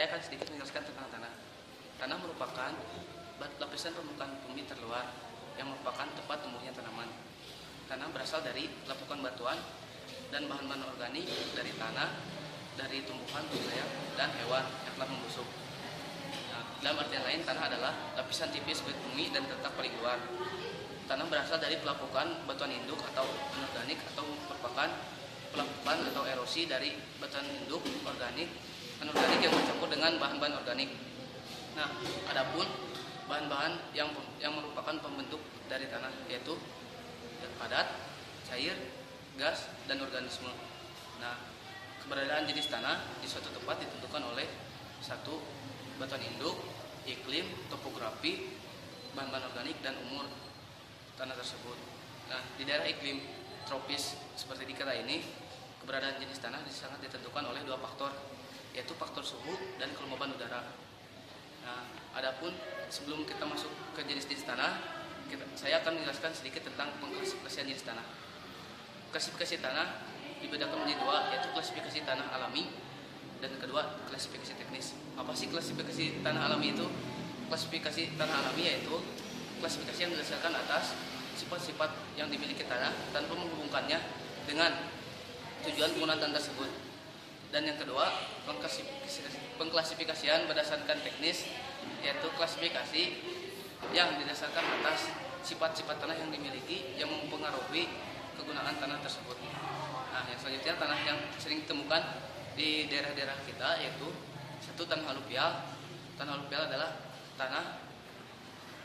saya akan sedikit menjelaskan tentang tanah. Tanah merupakan lapisan permukaan bumi terluar yang merupakan tempat tumbuhnya tanaman. Tanah berasal dari lapukan batuan dan bahan-bahan organik dari tanah, dari tumbuhan, dan hewan yang telah membusuk. Nah, dalam artian lain, tanah adalah lapisan tipis kulit bumi dan terletak paling luar. Tanah berasal dari pelapukan batuan induk atau anorganik atau merupakan pelapukan atau erosi dari batuan induk organik anorganik yang bercampur dengan bahan-bahan organik. Nah, adapun bahan-bahan yang merupakan pembentuk dari tanah yaitu padat, cair, gas, dan organisme. Nah, keberadaan jenis tanah di suatu tempat ditentukan oleh satu, batuan induk, iklim, topografi, bahan-bahan organik, dan umur tanah tersebut. Nah, di daerah iklim tropis seperti di kita ini, keberadaan jenis tanah sangat ditentukan oleh dua faktor, yaitu faktor suhu dan kelembaban udara. Nah, adapun sebelum kita masuk ke jenis-jenis tanah, saya akan menjelaskan sedikit tentang pengklasifikasian jenis tanah. Klasifikasi tanah dibedakan menjadi dua, yaitu klasifikasi tanah alami dan kedua klasifikasi teknis. Apa sih klasifikasi tanah alami itu? Klasifikasi tanah alami yaitu klasifikasi yang berdasarkan atas sifat-sifat yang dimiliki tanah tanpa menghubungkannya dengan tujuan penggunaan tanah tersebut. Dan yang kedua, pengklasifikasian berdasarkan teknis, yaitu klasifikasi yang didasarkan atas sifat-sifat tanah yang dimiliki yang mempengaruhi kegunaan tanah tersebut. Nah, yang selanjutnya tanah yang sering ditemukan di daerah-daerah kita yaitu satu, tanah aluvial. Tanah aluvial adalah tanah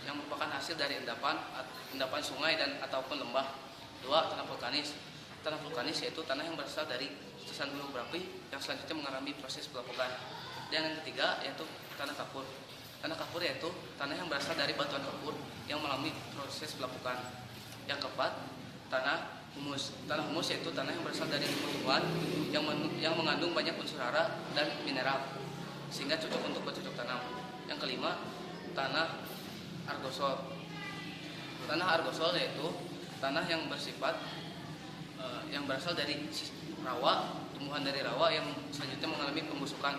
yang merupakan hasil dari endapan sungai dan ataupun lembah. Dua, tanah vulkanis. Tanah vulkanis yaitu tanah yang berasal dari letusan gunung berapi yang selanjutnya mengalami proses pelapukan. Dan yang ketiga yaitu tanah kapur. Tanah kapur yaitu tanah yang berasal dari batuan kapur yang mengalami proses pelapukan. Yang keempat, tanah humus. Tanah humus yaitu tanah yang berasal dari tumbuhan yang mengandung banyak unsur hara dan mineral sehingga cocok untuk bercocok tanam. Yang kelima, tanah argosol. Tanah argosol yaitu tanah yang bersifat yang berasal dari rawa, tumbuhan dari rawa yang selanjutnya mengalami pembusukan.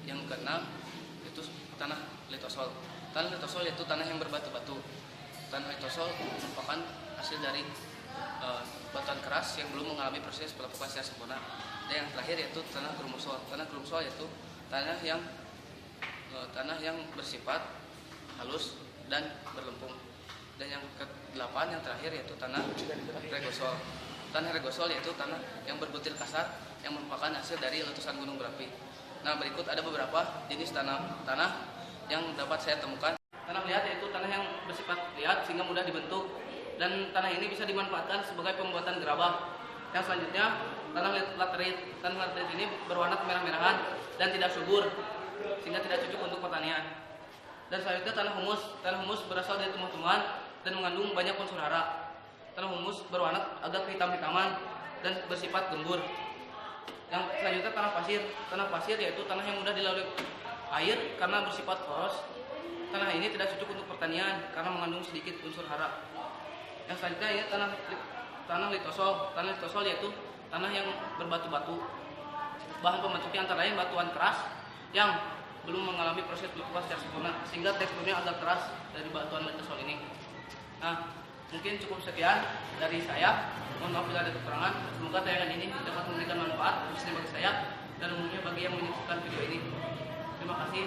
Yang keenam itu tanah litosol. Tanah litosol yaitu tanah yang berbatu-batu. Tanah litosol merupakan hasil dari batuan keras yang belum mengalami proses pelapukan secara sempurna. Dan yang terakhir yaitu tanah grumusol. Tanah grumusol yaitu tanah yang bersifat halus dan berlempung. Dan yang ke-8 yang terakhir yaitu tanah regosol. Tanah regosol yaitu tanah yang berbutir kasar yang merupakan hasil dari letusan gunung berapi. Nah, berikut ada beberapa jenis tanah yang dapat saya temukan. Tanah liat yaitu tanah yang bersifat liat sehingga mudah dibentuk dan tanah ini bisa dimanfaatkan sebagai pembuatan gerabah. Yang selanjutnya tanah laterit. Tanah laterit ini berwarna kemerah-merahan dan tidak subur sehingga tidak cocok untuk pertanian. Dan selanjutnya tanah humus. Tanah humus berasal dari tumbuh-tumbuhan dan mengandung banyak unsur hara. Tanah humus berwarna agak hitam-hitaman dan bersifat gembur. Yang selanjutnya tanah pasir. Tanah pasir yaitu tanah yang mudah dilalui air karena bersifat poros. Tanah ini tidak cocok untuk pertanian karena mengandung sedikit unsur hara. Yang selanjutnya ya tanah litosol. Tanah litosol yaitu tanah yang berbatu-batu. Bahan pembentuknya antara lain batuan keras yang belum mengalami proses pelapukan secara sempurna sehingga teksturnya agak keras dari batuan litosol ini. Nah, mungkin cukup sekian dari saya. Mohon maaf bila ada kekurangan. Semoga tayangan ini dapat memberikan manfaat khususnya bagi saya dan umumnya bagi yang menyaksikan video ini. Terima kasih.